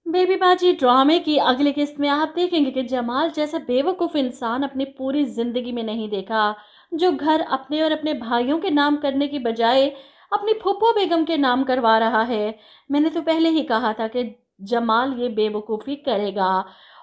Baby बाजी ड्रामे की अगली किस्त में आप देखेंगे कि जमाल जैसा बेवकूफ़ इंसान अपनी पूरी ज़िंदगी में नहीं देखा, जो घर अपने और अपने भाइयों के नाम करने की बजाय अपनी फूफो बेगम के नाम करवा रहा है। मैंने तो पहले ही कहा था कि जमाल ये बेवकूफ़ी करेगा।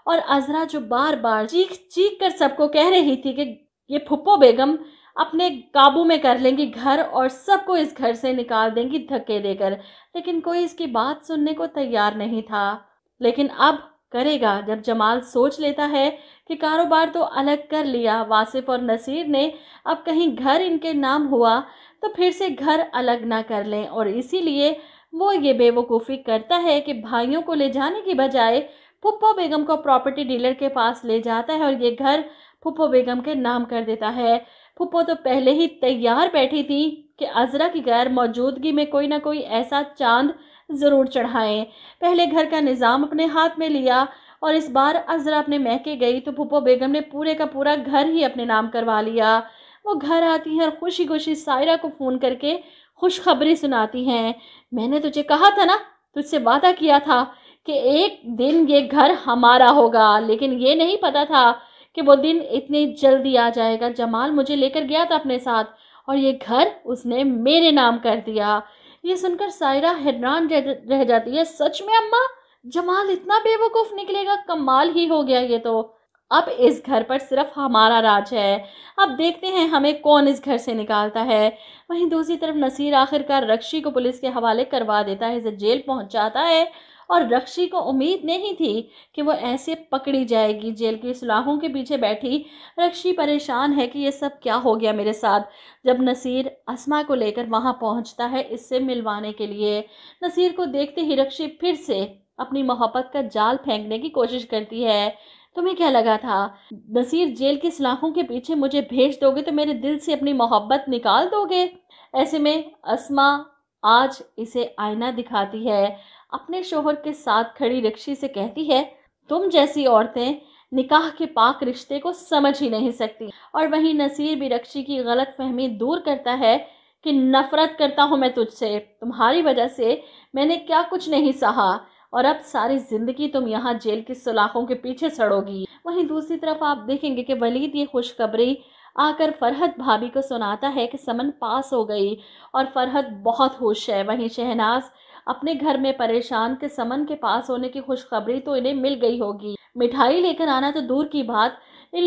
और अज़रा जो बार बार चीख चीख कर सबको कह रही थी कि ये फूफो बेगम अपने काबू में कर लेंगी घर और सबको इस घर से निकाल देंगी धक्के देकर, लेकिन कोई इसकी बात सुनने को तैयार नहीं था। लेकिन अब करेगा जब जमाल सोच लेता है कि कारोबार तो अलग कर लिया वासिफ और नसीर ने, अब कहीं घर इनके नाम हुआ तो फिर से घर अलग ना कर लें। और इसीलिए वो ये बेवकूफ़ी करता है कि भाइयों को ले जाने की बजाय फुप्पो बेगम को प्रॉपर्टी डीलर के पास ले जाता है और ये घर फुप्पो बेगम के नाम कर देता है। फुप्पो तो पहले ही तैयार बैठी थी कि अज़रा की गैर मौजूदगी में कोई ना कोई ऐसा चांद ज़रूर चढ़ाएं। पहले घर का निज़ाम अपने हाथ में लिया और इस बार अज़रा अपने मैके गई तो फुप्पो बेगम ने पूरे का पूरा घर ही अपने नाम करवा लिया। वो घर आती हैं और खुशी खुशी सायरा को फ़ोन करके खुशखबरी सुनाती हैं, मैंने तुझे कहा था ना, तुझसे वादा किया था कि एक दिन ये घर हमारा होगा, लेकिन ये नहीं पता था कि वो दिन इतनी जल्दी आ जाएगा। जमाल मुझे लेकर गया था अपने साथ और ये घर उसने मेरे नाम कर दिया। ये सुनकर सायरा हैरान रह जाती है, सच में अम्मा, जमाल इतना बेवकूफ़ निकलेगा, कमाल ही हो गया ये तो। अब इस घर पर सिर्फ हमारा राज है, अब देखते हैं हमें कौन इस घर से निकालता है। वहीं दूसरी तरफ नसीर आखिरकार रक्षी को पुलिस के हवाले करवा देता है, इसे जेल पहुंचाता है। और रक्षी को उम्मीद नहीं थी कि वो ऐसे पकड़ी जाएगी। जेल की सुलाहों के पीछे बैठी रक्षी परेशान है कि ये सब क्या हो गया मेरे साथ। जब नसीर अस्मा को लेकर वहां पहुंचता है इससे मिलवाने के लिए, नसीर को देखते ही रक्षी फिर से अपनी मोहब्बत का जाल फेंकने की कोशिश करती है। तुम्हें क्या लगा था नसीर जेल की सलाखों के पीछे मुझे भेज दोगे तो मेरे दिल से अपनी मोहब्बत निकाल दोगे? ऐसे में अस्मा आज इसे आईना दिखाती है, अपने शोहर के साथ खड़ी रक्षी से कहती है, तुम जैसी औरतें निकाह के पाक रिश्ते को समझ ही नहीं सकती। और वहीं नसीर भी रक्षी की गलत फहमी दूर करता है कि नफरत करता हूँ मैं तुझसे, तुम्हारी वजह से मैंने क्या कुछ नहीं सहा और अब सारी जिंदगी तुम यहाँ जेल की सलाखों के पीछे सड़ोगी। वहीं दूसरी तरफ आप देखेंगे कि वलीद ये खुशखबरी आकर फरहत भाभी को सुनाता है कि समन पास हो गई और फरहत बहुत खुश है। वहीं शहनाज अपने घर में परेशान कि समन के पास होने की खुशखबरी तो इन्हें मिल गई होगी, मिठाई लेकर आना तो दूर की बात, इन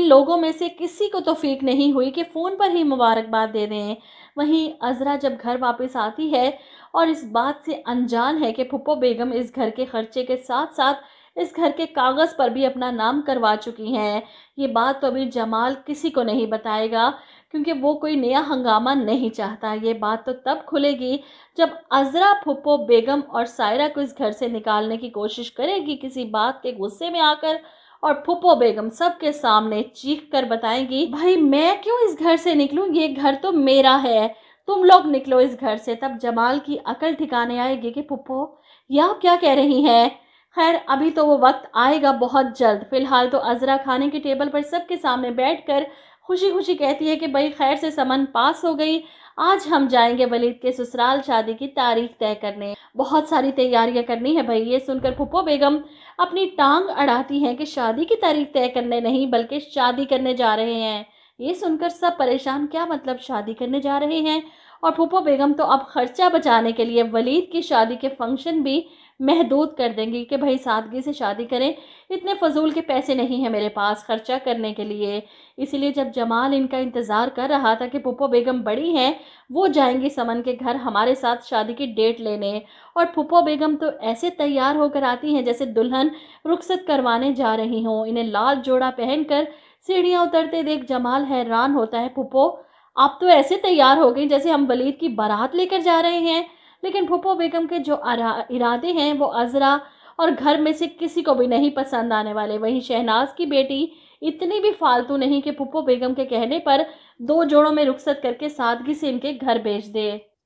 लोगों में से किसी को तौफीक नहीं हुई कि फ़ोन पर ही मुबारकबाद दे दें। वहीं अज़रा जब घर वापस आती है और इस बात से अनजान है कि फुप्पो बेगम इस घर के खर्चे के साथ साथ इस घर के कागज़ पर भी अपना नाम करवा चुकी हैं, ये बात तो अभी जमाल किसी को नहीं बताएगा क्योंकि वो कोई नया हंगामा नहीं चाहता। ये बात तो तब खुलेगी जब अज़रा फुप्पो बेगम और सायरा को इस घर से निकालने की कोशिश करेगी किसी बात के गुस्से में आकर, और फुप्पो बेगम सबके सामने चीख कर बताएंगी, भाई मैं क्यों इस घर से निकलूं, ये घर तो मेरा है, तुम लोग निकलो इस घर से। तब जमाल की अकल ठिकाने आएगी कि फुप्पो ये आप क्या कह रही हैं। खैर अभी तो वो वक्त आएगा बहुत जल्द। फिलहाल तो अज़रा खाने के टेबल पर सबके सामने बैठकर खुशी खुशी कहती है कि भाई खैर से समन पास हो गई, आज हम जाएंगे वलीद के ससुराल शादी की तारीख तय करने, बहुत सारी तैयारियां करनी है भाई। ये सुनकर फुप्पो बेगम अपनी टांग अड़ाती हैं कि शादी की तारीख तय करने नहीं बल्कि शादी करने जा रहे हैं। ये सुनकर सब परेशान, क्या मतलब शादी करने जा रहे हैं? और फुप्पो बेगम तो अब खर्चा बचाने के लिए वलीद की शादी के फंक्शन भी महदूद कर देंगी कि भाई सादगी से शादी करें, इतने फजूल के पैसे नहीं हैं मेरे पास खर्चा करने के लिए। इसीलिए जब जमाल इनका इंतज़ार कर रहा था कि फुप्पो बेगम बड़ी हैं, वो जाएंगी समन के घर हमारे साथ शादी की डेट लेने, और फुप्पो बेगम तो ऐसे तैयार होकर आती हैं जैसे दुल्हन रुखसत करवाने जा रही हों। इन्हें लाल जोड़ा पहनकर सीढ़ियाँ उतरते देख जमाल हैरान होता है, फुप्पो आप तो ऐसे तैयार हो गई जैसे हम वलीद की बारात लेकर जा रहे हैं। लेकिन फुप्पो बेगम के जो इरादे हैं वो अज़रा और घर में से किसी को भी नहीं पसंद आने वाले। वहीं शहनाज की बेटी इतनी भी फालतू नहीं कि फुप्पो बेगम के कहने पर 2 जोड़ों में रुखसत करके सादगी से इनके घर भेज दे।